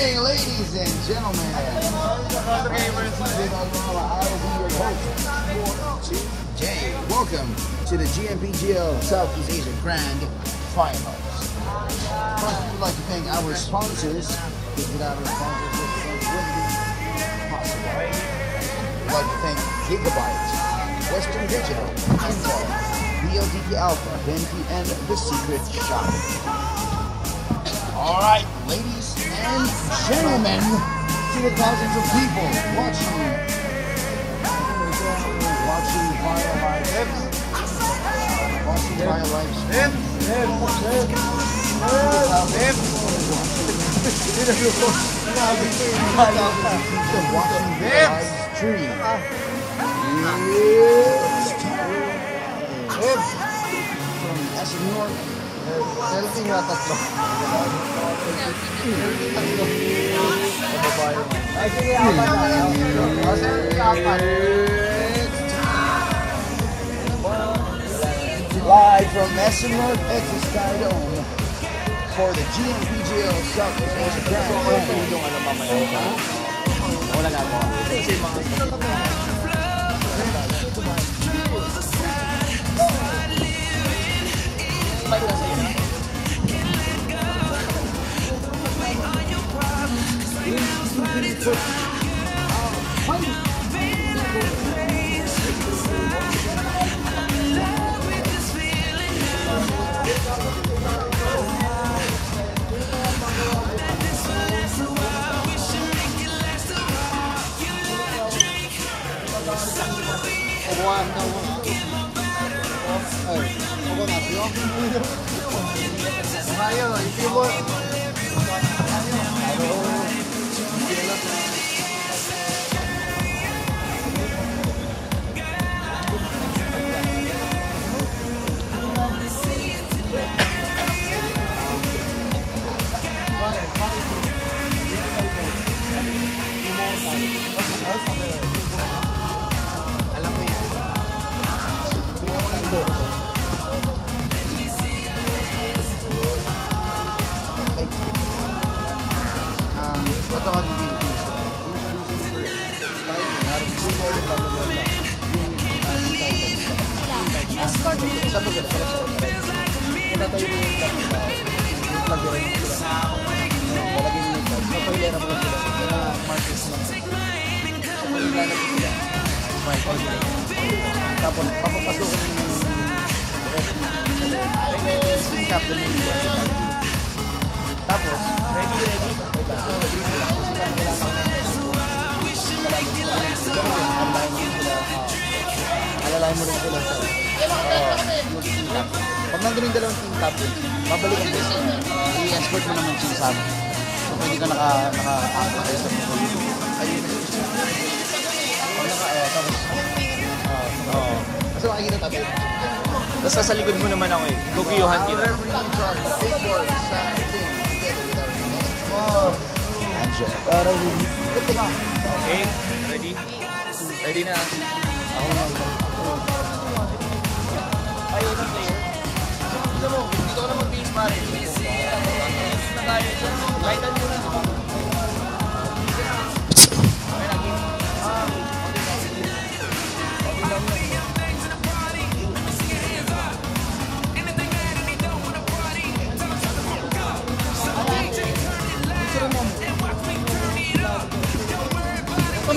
evening, ladies and gentlemen. Jay, welcome to the GMPGL Southeast Asia Grand Finals. First, we'd like to thank our sponsors. Without our sponsors, this wouldn't be possible. We'd like to thank Gigabyte, Western Digital, Intel, BLDT Alpha, Venti, and The Secret Shop. All right, ladies and gentlemen, to the thousands of people watching via live stream. From North. Selfie nga tatlo. Ay, sige, apat na kayo. Live from SMR Exostydome for the GMPGL Southeast Asia Grand Finals. Wala nga po. Tapos papapasukin tapos ready alalahin mo rin sila sa pag nandun yung dalawang team captain babalikan mo i-escort mo naman siya sa amin so kung hindi ka naka-access sa mga ayun tapos kasi makikita tabi tapos sa likod mo naman ako gugiyuhan kita okay, ready? Ready na ako na ay, any player dito mo, dito ko na mag-base pare na tayo dyan lightan mo na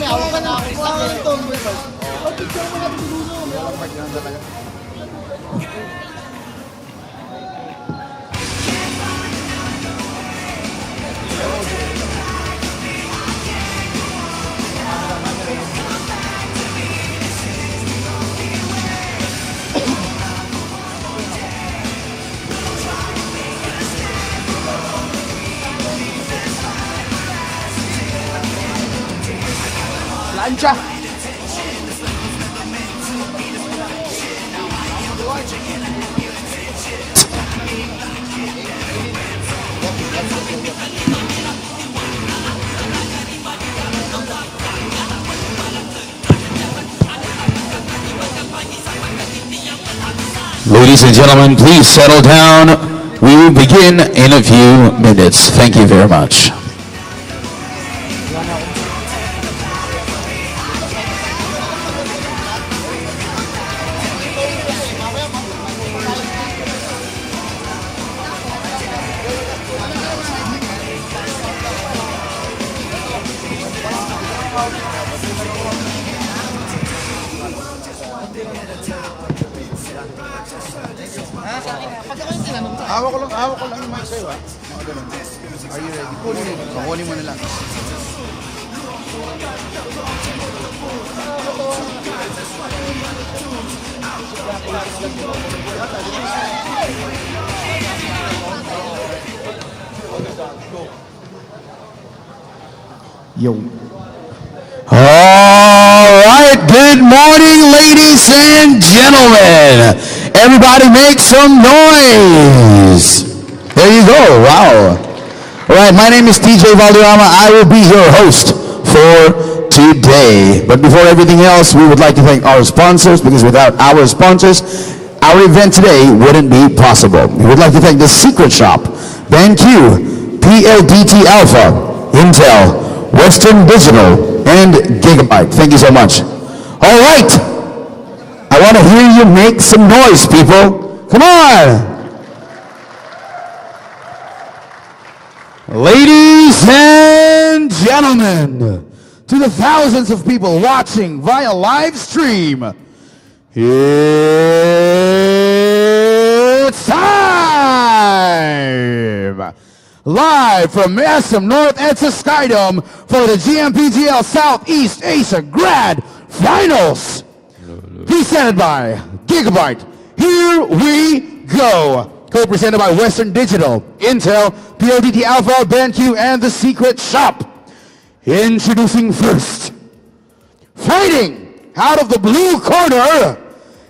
may awak ka na ako sa akin. Pag-picture mo natin siguro. May awak pa dyan talaga. Plancha! Ladies and gentlemen, please settle down. We will begin in a few minutes. Thank you very much. Hawak ko lang yung mic sa'yo, ha? Mga ganun. Are you ready? Kunin mo na lang. Yo. All right, good morning, ladies and gentlemen. Everybody make some noise. There you go, wow. All right, my name is TJ Valderrama. I will be your host for today. But before everything else, we would like to thank our sponsors, because without our sponsors, our event today wouldn't be possible. We would like to thank The Secret Shop, BenQ, PLDT Alpha, Intel, Western Digital, and Gigabyte. Thank you so much. All right. I want to hear you make some noise, people. Come on. Ladies and gentlemen, to the thousands of people watching via live stream, it's time! Live from SM North EDSA Skydome for the GMPGL Southeast Asia Grad Finals. Presented by Gigabyte. Here we go. Co-presented by Western Digital, Intel, PLDT Alpha, BenQ, and The Secret Shop. Introducing first, fighting out of the blue corner,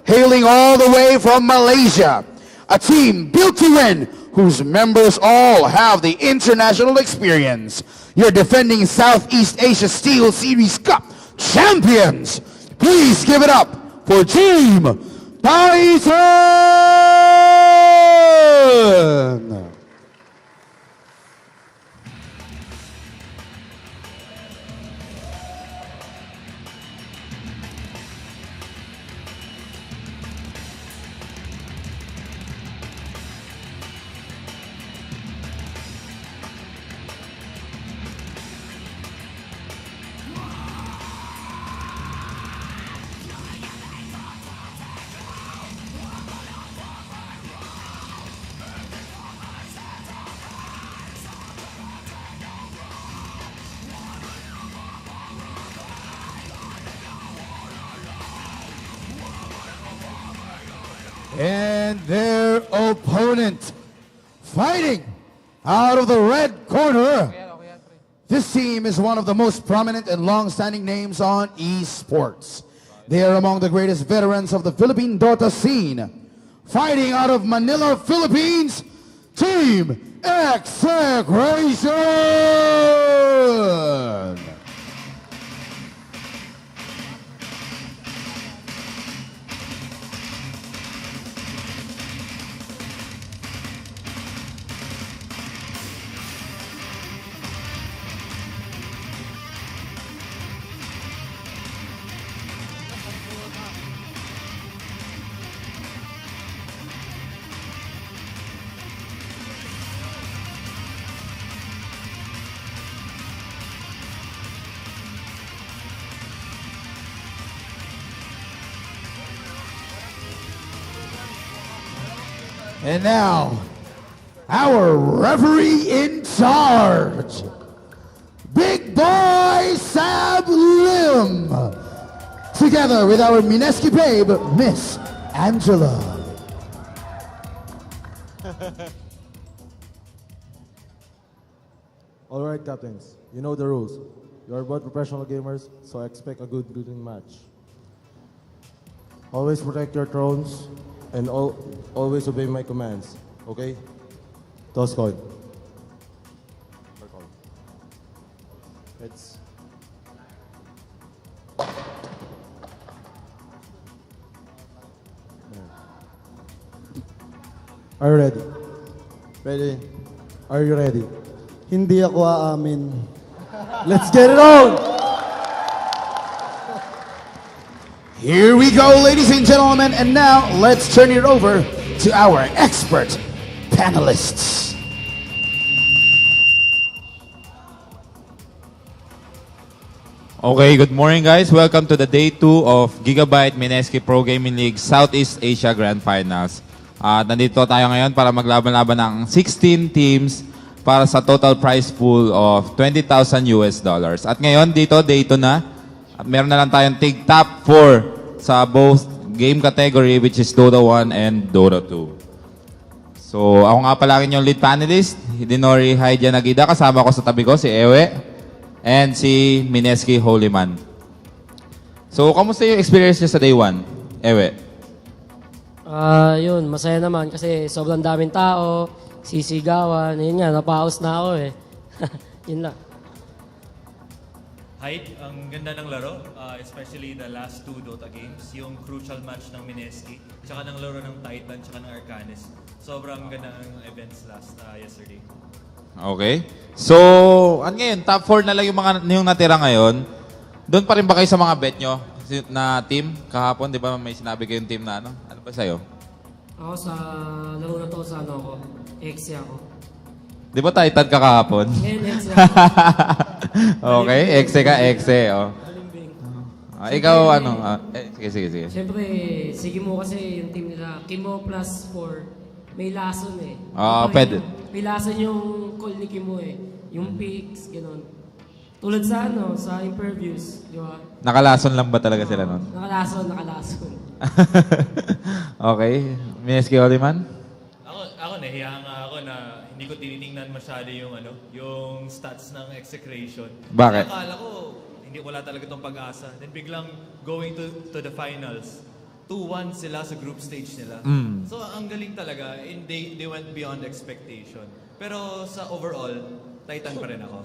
hailing all the way from Malaysia, a team built to win, whose members all have the international experience. Your defending Southeast Asia Steel Series Cup champions. Please give it up for Team Titan! And their opponent, fighting out of the red corner. This team is one of the most prominent and long-standing names on esports. They are among the greatest veterans of the Philippine Dota scene. Fighting out of Manila, Philippines, Team Execration! And now, our referee in charge, Big Boy Sab Lim, together with our Mineski babe, Miss Angela. All right, captains, you know the rules. You are both professional gamers, so I expect a good looting match. Always protect your thrones and always obey my commands, okay? Toss coin. Heads. Are you ready? Ready? Are you ready? Hindi ako aamin. Let's get it on! Here we go, ladies and gentlemen, and now let's turn it over to our expert panelists. Okay, good morning guys. Welcome to the day 2 of Gigabyte Mineski Pro Gaming League Southeast Asia Grand Finals. At nandito tayo ngayon para maglaban-laban ng 16 teams para sa total prize pool of $20,000 US. At ngayon dito, day 2 na. At meron na lang tayong tig top 4 sa both game category which is Dota 1 and Dota 2. So ako nga pala yung lead panelist, Hidinori Haidya Nagida. Kasama ko sa tabi ko si Ewe and si Mineski Holyman. So, kamusta yung experience niyo sa day 1? Ewe? Yun, masaya naman kasi sobrang daming tao, sisigawan, yun nga, napaos na ako eh. Yun lang. Height, ang ganda ng laro, especially the last 2 Dota games, yung crucial match ng Mineski, tsaka ng laro ng Titan, tsaka ng Arcanis. Sobrang ganda ng events yesterday. Okay. So, ngayon, top 4 na lang yung natira ngayon. Doon pa rin ba kayo sa mga bet nyo na team? Kahapon, di ba may sinabi kayong team na ano? Ano ba sa'yo? Ako sa laro na to sa ano ko, Exe ako. Di ba Titan ka kahapon? Ngayon, Exe ako. Okay, Exe ka, Exe. Oh. Balimbing. Ikaw, ano? Sige. Siyempre, sige mo kasi yung team nila, Kimo plus 4, may lason eh. Pwede. May lason yung call ni Kimo eh. Yung picks, gano'n. Tulad sa ano, sa imperviews, di ba? Nakalason lang ba talaga sila nun? Nakalason. Okay. Mineski Holyman? Ako nahiya nga ako na hindi ko tinitingnan masyado yung stats ng execration. Bakit? Akala ko, wala talaga itong pag-asa. Then biglang going to the finals, 2-1 sila sa group stage nila. So ang galing talaga, and they went beyond expectation. Pero sa overall, Titan pa rin ako.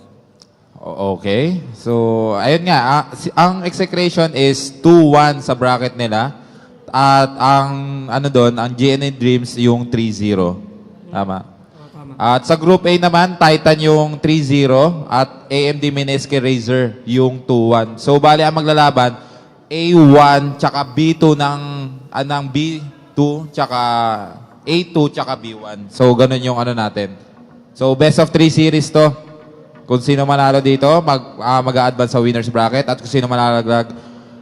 Okay. So, ayun nga. Ang execration is 2-1 sa bracket nila. At ang ang GNA Dreams yung 3-0. Tama? Tama. At sa Group A naman, Titan yung 3-0 at AMD Mineski Razor yung 2-1. So, bali ang maglalaban, A1 tsaka B2 ng B2 tsaka A2 tsaka B1. So, ganun yung natin. So, best of 3 series to. Kung sino manalo dito, mag-a-advance sa winner's bracket at kung sino manalaglag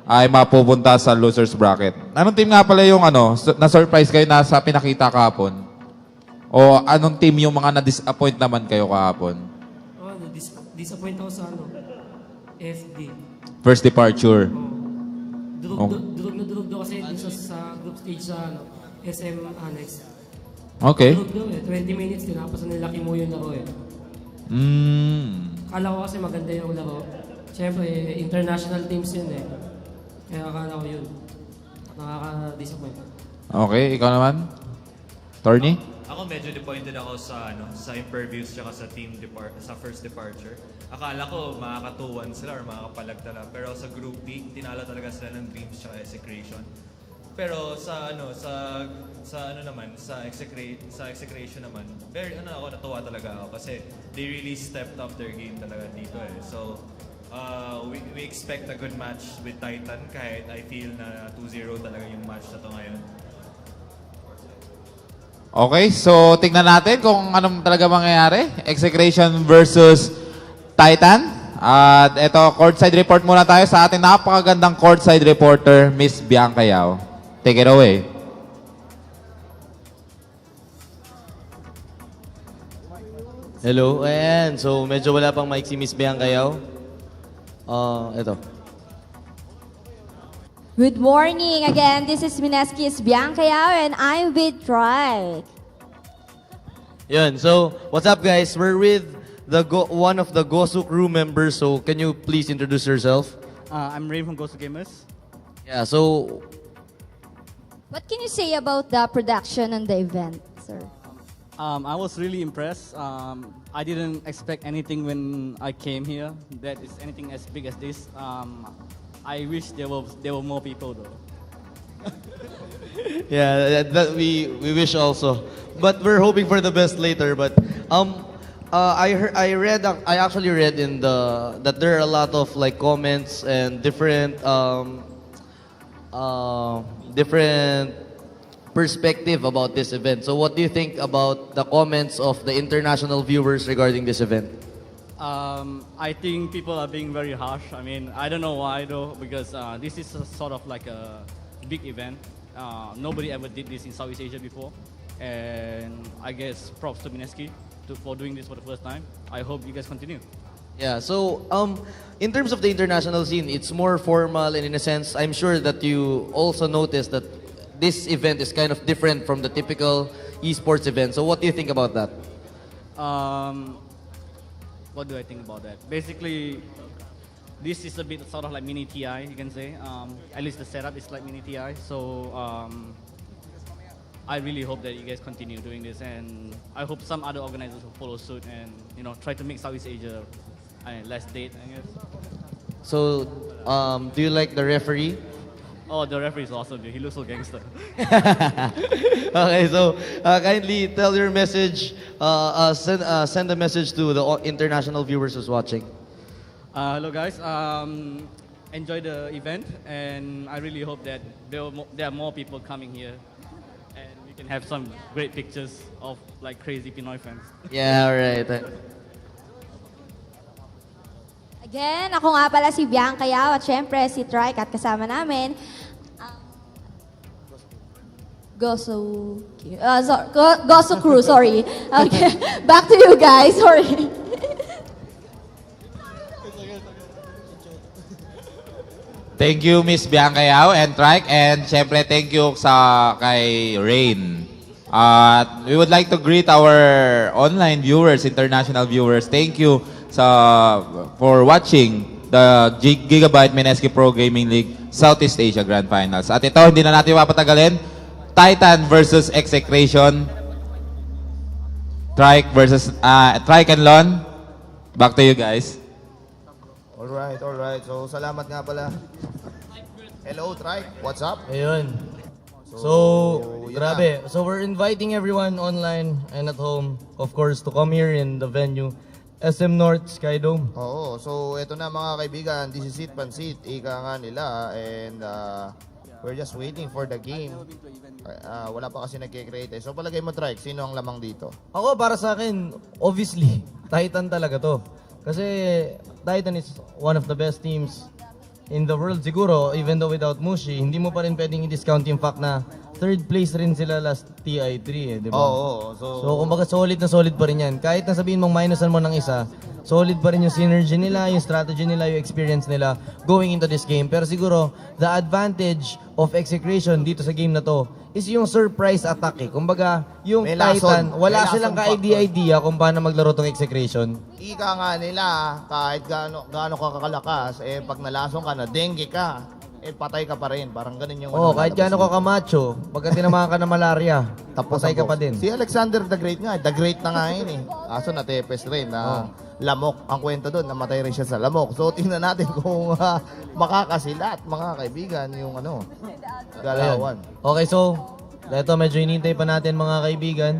ay mapupunta sa loser's bracket. Anong team nga pala yung na-surprise kayo na sa pinakita kahapon? O anong team yung mga na-disappoint naman kayo kahapon? Disappoint ako sa FD. First departure. Durog daw kasi dun sa group stage sa SM Annex. Okay. Durog daw eh. 20 minutes, tinapasan nila Kimo yung laro eh. Akala ko kasi maganda yung laro. Siyempre, international teams yun eh. Kaya akala ko yun. Nakaka-disappoint. Okay, ikaw naman? Torny? Ako medyo disappointed ako sa imperviews tsaka sa sa first departure. Akala ko makaka-2-1 sila or makakapalag talaga. Pero sa Group B, tinalo talaga sila ng Dreams tsaka Execration. Pero sa Execration naman, ako natuwa talaga ako kasi they really stepped up their game talaga dito eh. So we expect a good match with Titan kahit I feel na 2-0 talaga yung match na to ngayon. Okay, so tignan natin kung anong talaga mangyayari. Execration versus Titan. At ito, courtside report muna tayo sa ating napakagandang courtside reporter, Miss Bianca Yao. Take it away. Hello, ayan. So, medyo wala pang mic si Miss Bianca Yao. Ito. Good morning again. This is Mineski's Bianca Yao and I'm with Troy. Yun, so, what's up guys? We're with one of the Gosu crew members. So, can you please introduce yourself? I'm Ray from Gosu Gamers. Yeah, so, What can you say about the production and the event, sir? I was really impressed. I didn't expect anything when I came here that is anything as big as this. I wish there were more people though. yeah, that we wish also. But we're hoping for the best later. But I actually read in that there are a lot of like comments and different perspective about this event. So what do you think about the comments of the international viewers regarding this event? I think people are being very harsh. I mean, I don't know why though, because this is a sort of like a big event. Nobody ever did this in Southeast Asia before. And I guess props to Mineski for doing this for the first time. I hope you guys continue. Yeah, so in terms of the international scene, it's more formal, and in a sense, I'm sure that you also noticed that this event is kind of different from the typical esports event. So what do you think about that? What do I think about that? Basically, this is a bit sort of like mini TI, you can say. At least the setup is like mini TI. So I really hope that you guys continue doing this, and I hope some other organizers will follow suit and try to make Southeast Asia less date, I guess. So do you like the referee? Oh, the referee is awesome, dude. He looks so gangster. Okay, so kindly tell your message, send a message to the international viewers who's watching. Hello guys, enjoy the event, and I really hope that there are more people coming here, and we can have some great pictures of like crazy Pinoy fans. Yeah, right. Again, ako nga pala si Bianca Yao at syempre si Trike at kasama namin Gosu Crew, sorry. Okay, back to you guys, sorry. Thank you, Miss Bianca Yao and Trike. And syempre, thank you kay Rain. We would like to greet our online viewers, international viewers. Thank you for watching the Gigabyte Mineski Pro Gaming League Southeast Asia Grand Finals. At ito, hindi na natin mapatagalin. Titan versus Execration. Trike and Lon. Back to you guys. Alright. So, salamat nga pala. Hello, Trike. What's up? Ayun. So, yun grabe. So, we're inviting everyone online and at home, of course, to come here in the venue, SM North Skydome. Oo. So, eto na mga kaibigan. This is it, Pansit. Ika nga nila. And we're just waiting for the game. Wala pa kasi nagkikreate. So, palagay mo, Trike, sino ang lamang dito? Ako, para sa akin, obviously, Titan talaga to. Kasi Titan is one of the best teams in the world siguro, even though without Mushi, hindi mo pa rin pwedeng i-discount yung fact na third place rin sila last TI3 di ba? Oo. So kumbaga solid na solid pa rin yan. Kahit na sabihin mong minusan mo ng isa, solid pa rin yung synergy nila, yung strategy nila, yung experience nila going into this game. Pero siguro, the advantage of Execration dito sa game na to is yung surprise attack eh. Kumbaga, yung May Titan, lason. wala May silang lason ka-idea kung paano maglaro tong Execration. Ika nga nila, kahit gaano ka kakalakas, pag nalasong ka na, dengue ka, patay ka pa rin. Parang ganun yung... Kahit gaano ka kamacho, pagka tinamaan ka ng malaria, patay ka pa din. Si Alexander the Great nga, the Great na nga yun eh. Aso natepes rin na lamok. Ang kwento doon, namatay rin siya sa lamok. So tingnan natin kung makakasilat, mga kaibigan, yung galawan. Okay, so, ito medyo hinintay pa natin mga kaibigan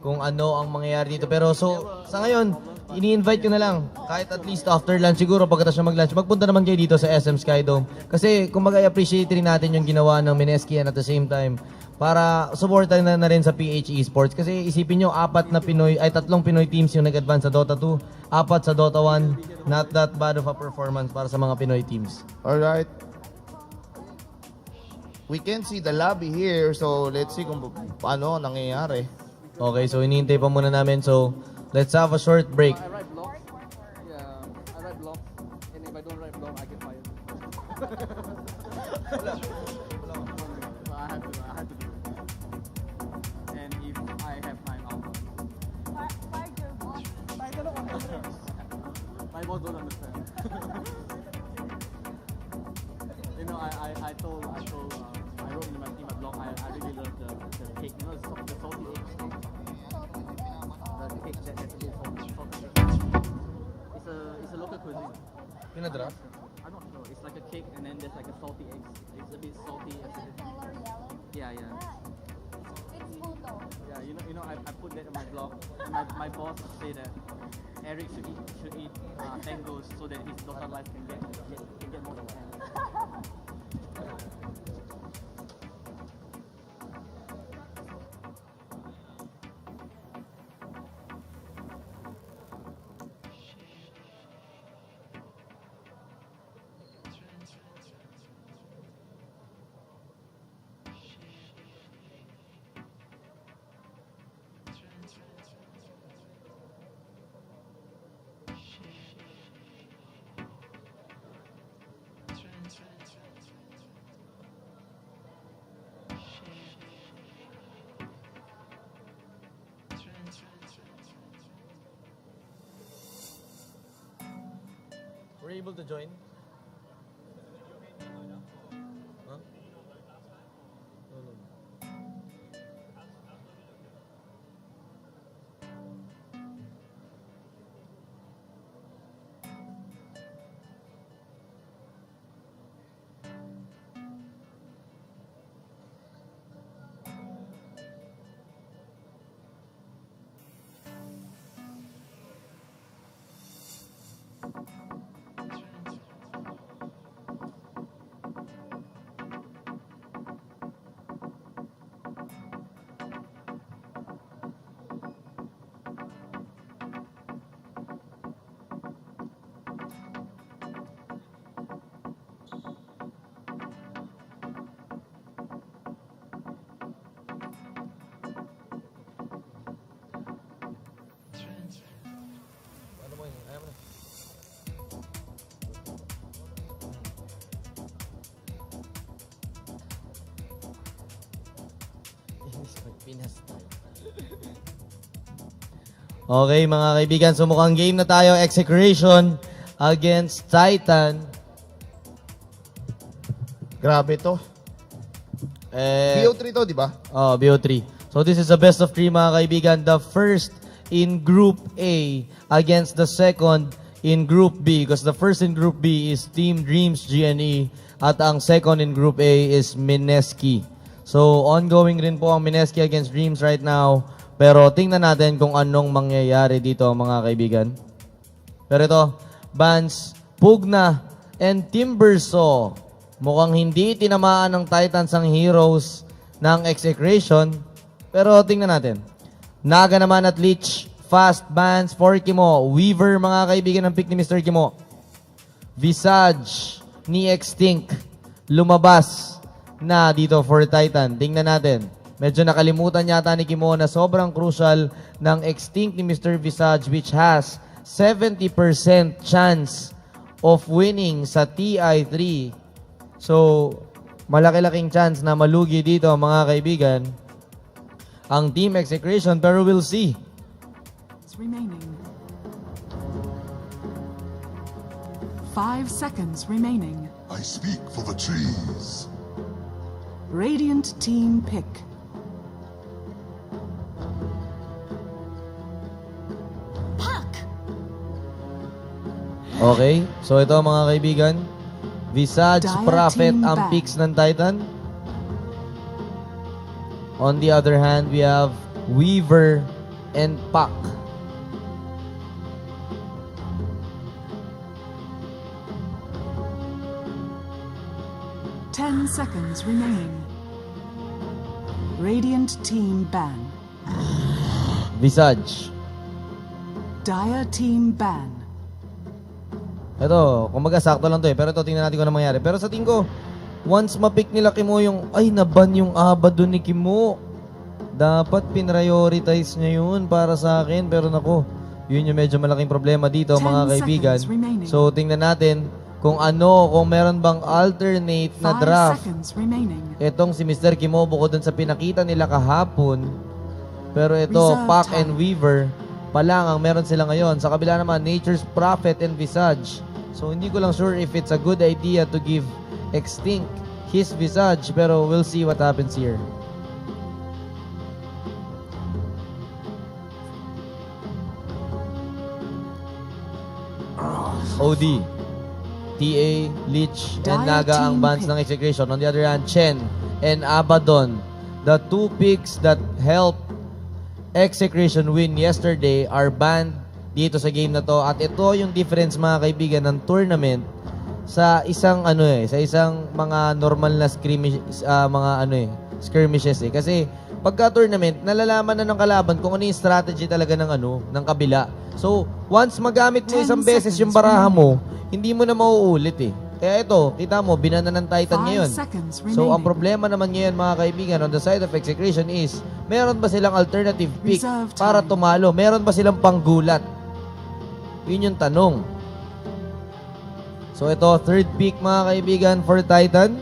kung ano ang mangyayari dito. Pero so, sa ngayon, ini-invite ko na lang, kahit at least after lunch, siguro pagkatapos na mag-lunch, magpunta naman kayo dito sa SM Skydome. Kasi kumbaga appreciate rin natin yung ginawa ng Mineski and at the same time, para supportan na rin sa PH Esports. Kasi isipin nyo, tatlong Pinoy teams yung nag-advance sa Dota 2, 4 sa Dota 1, not that bad of a performance para sa mga Pinoy teams. Alright. We can see the lobby here, so let's see kung paano nangyayari. Okay, so hinihintay pa muna namin. So, let's have a short break. I write block. Yeah, I write block. And if I don't write block, I get fired. So I had to do it. And if I have time, I'll go. My boss don't understand. I told, I wrote in my blog, I really love the cake. You know, the salty egg cake. The cake that has a bit salty. It's a local cuisine. Pinadraft? I'm not sure. It's like a cake and then there's like a salty egg. It's a bit salty. Yeah. Yeah, I put that in my blog. And my boss say that Eric should eat 10 goals so that his total life can get more than 10. Were you able to join? Huh? No, no. Ano mo yun? Ayaw mo na. Pinas tayo. Okay mga kaibigan, so mukhang game na tayo. Execration against Titan. Grabe to. BO3 to, di ba? Oh, BO3. So this is the best of 3 mga kaibigan. The first in Group A against the second in Group B. Because the first in Group B is Team Dreams GNE at ang second in Group A is Mineski. So ongoing rin po ang Mineski against Dreams right now. Pero tingnan natin kung anong mangyayari dito mga kaibigan. Pero ito, Bans, Pugna, and Timbersaw. Mukhang hindi tinamaan ng Titans ang heroes ng execration. Pero tingnan natin. Naga naman at Leech. Fast Bans for Kimo. Weaver mga kaibigan ng pick ni Mr. Kimo. Visage ni Extinct. Lumabas na dito for Titan. Tingnan natin. Medyo nakalimutan yata ni Kimo na sobrang crucial ng Extinct ni Mr. Visage which has 70% chance of winning sa TI3. So, malaki-laking chance na malugi dito mga kaibigan ang team execration, pero we'll see. Remaining. 5 seconds remaining. I speak for the trees. Radiant team pick. Okay, so ito mga kaibigan, Visage, Dire Prophet team ang back. picks ng Titan. On the other hand, we have Weaver and Pac. Ten seconds remaining. Radiant team ban. Visage. Dire team ban. Ito, kumbaga sakto lang to eh. Pero ito, tingnan natin kung ano mangyari. Pero sa tingin ko, once mapick nila Kimo yung, ay, naban yung aba doon ni Kimo. Dapat pinrioritize niya yun para sa akin. Pero nako, yun yung medyo malaking problema dito, 10 mga kaibigan. seconds remaining. So, tingnan natin kung meron bang alternate na 5 draft. seconds remaining. Itong si Mr. Kimo, bukod dun sa pinakita nila kahapon. Pero ito, Reserve Pac time. and Weaver pa lang ang meron sila ngayon. Sa kabila naman, Nature's Prophet and Visage. So, hindi ko lang sure if it's a good idea to give Extinct his Visage. Pero we'll see what happens here. OD, TA, Leech, and Dire Naga ang team bans pick. ng execution. On the other hand, Chen and Abaddon, the two picks that helped execution win yesterday, are banned dito sa game na to. At ito yung difference mga kaibigan ng tournament sa isang sa isang mga normal na skirmishes eh. Kasi pagka tournament, nalalaman na ng kalaban kung ano yung strategy talaga ng kabila. So, once magamit mo isang beses yung baraha mo, hindi mo na mauulit eh. Kaya ito, kita mo, binana ng Titan ngayon. So, ang problema naman ngayon mga kaibigan on the side of Execration is, meron ba silang alternative pick para tumalo? Meron ba silang panggulat? Yun yung tanong. So, ito, third pick mga kaibigan for Titan.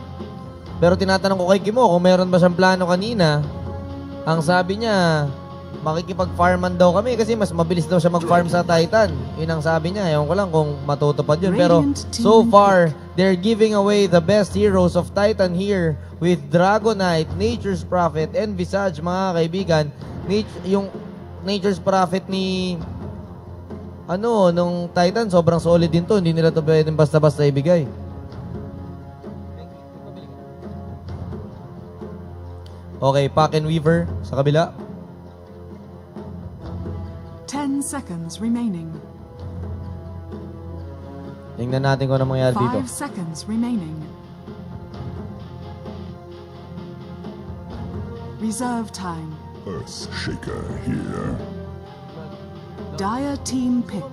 Pero tinatanong ko kay Kimo kung meron ba siyang plano kanina. Ang sabi niya, makikipag-farman daw kami kasi mas mabilis daw siya mag-farm sa Titan. Yun ang sabi niya. Ewan ko lang kung matutupad yun. Pero so far, they're giving away the best heroes of Titan here with Dragonite, Nature's Prophet, and Visage, mga kaibigan. Yung Nature's Prophet ni nung Titan, sobrang solid din to. Hindi nila to pwedeng basta-basta ibigay. Okay, Pack and Weaver sa kabila. 10 seconds remaining. Tingnan natin kung ano mangyayari dito. 5 seconds remaining. Reserve time. Earthshaker here. Dire team pick.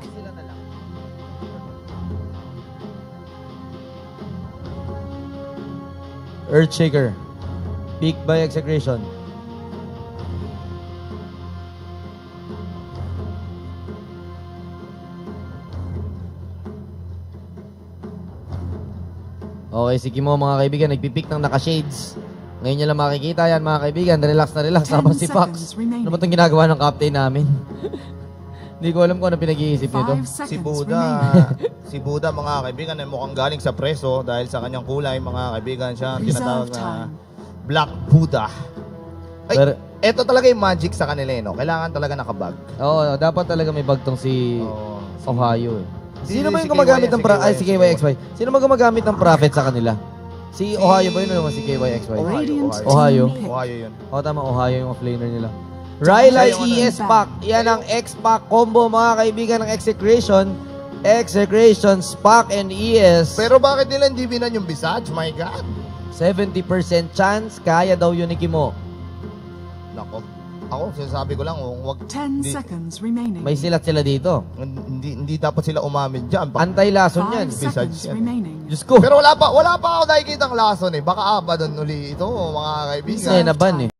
Earthshaker. Pick by Execration. Okay, si Kimo mga kaibigan, nagpipick ng naka-shades. Ngayon nyo lang makikita yan mga kaibigan. Relax na relax. Tapos si Fox. Ano ba itong ginagawa ng captain namin? Hindi ko alam kung ano pinag-iisip nito. Si Buddha mga kaibigan ay mukhang galing sa preso dahil sa kanyang kulay mga kaibigan siya ang tinatawag na Black Buddha. Ay, pero, eto talaga yung magic sa kanila no? Kailangan talaga nakabag. Oo, dapat talaga may bag tong si Ohio eh. Sino ba yung gumagamit ng si KYXY? Sino ba gumagamit ng Prophet sa kanila? Si Ohio ba yun o naman si KYXY? Ohio yun. O tama, Ohio yung offlaner nila. Rylai ES Pack. Yan ang X-Pack combo mga kaibigan ng Execration. Execration, Pack and ES. Pero bakit nila hindi binan yung Visage? My God. 70% chance, kaya daw yun ni Kimo. Nako. Ako, sinasabi ko lang, wag... 10 seconds remaining. May silat sila dito. Hindi dapat sila umamin dyan. Antay-lason yan. 5 seconds remaining. Diyos ko. Pero wala pa ako nakikita ang lason eh. Baka doon uli ito, mga kaibigan. Kasi naban eh.